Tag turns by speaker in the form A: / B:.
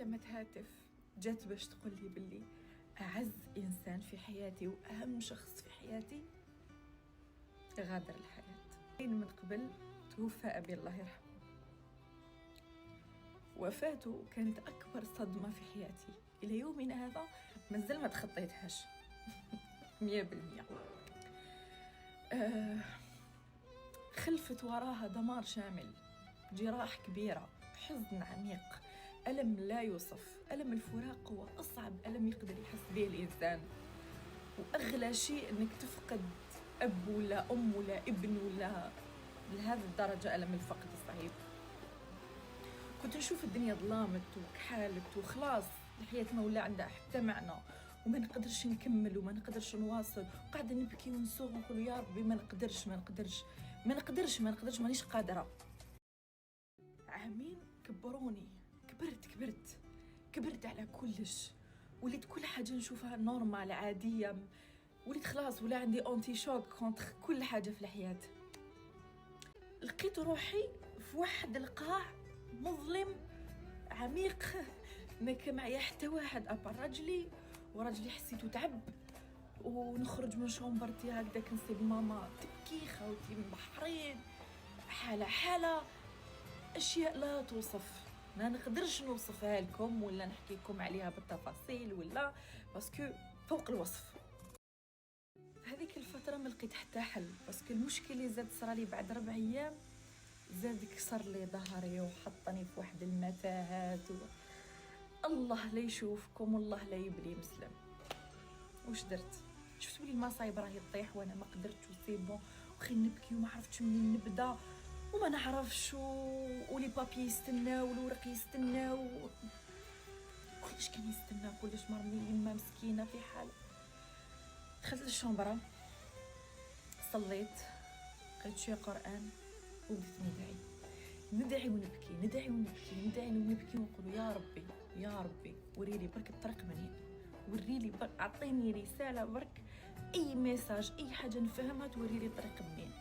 A: مكالمة هاتف جات باش تقول لي باللي أعز إنسان في حياتي وأهم شخص في حياتي غادر الحياة. من قبل توفى أبي الله يرحمه. وفاته كانت أكبر صدمة في حياتي إلى يومنا هذا، مازال ما تخطيتهاش 100%. خلفت وراها دمار شامل، جراح كبيرة، حزن عميق، ألم لا يوصف. ألم الفراق هو أصعب ألم يقدر يحس به الإنسان، وأغلى شيء أنك تفقد أب ولا أم ولا ابن ولا لهذه الدرجة. ألم الفقد الصعيب. كنت نشوف الدنيا ظلامت وكحالت وخلاص الحياة ما ولا عندها حتى معنى، وما نقدرش نكمل وما نقدرش نواصل، وقاعدة نبكي ونسوق ونقول يا ربي ما نقدرش ما نقدرش ما نقدرش ما نقدرش، مانيش قادرة. عامين كبروني، كبرت على كلش، وليت كل حاجة نشوفها نورمال عادية، وليت خلاص ولا عندي أنتي شوك كونتر كل حاجة في الحياة. لقيت روحي في واحد القاع مظلم عميق، ما كان معايا حتى واحد أبا راجلي حسيته تعب، ونخرج من شومبرتي هكذا كنسيب ماما تبكي، خاوتي مبحرين، حالة أشياء لا توصف، ما نقدرش نوصفها لكم ولا نحكي لكم عليها بالتفاصيل ولا باسكو فوق الوصف. هذيك الفترة ما لقيت حتى حل، باسكو المشكل اللي زاد صرالي بعد 4 أيام زاد كسر لي ظهري وحطني في واحد المتاهات الله لا يشوفكم والله لا يبلي مسلم. واش درت؟ شفت بلي المصايب راهي تطيح وانا ما قدرتش وسيبون، وخي نبكي وما عرفتش منين نبدا وما نعرفش، ولي بابي يستناو والورق يستناو، كلش كان يستنى، كلش مرمي يما مسكينه في حال. دخلت للشومبرا، صليت، قريت شويه قران، وبديت ندعي ونبكي ونقول يا ربي وريلي برك الطريق منين، وريلي برك، اعطيني رساله برك، اي ميساج، اي حاجه نفهمها توريلي الطريق منين.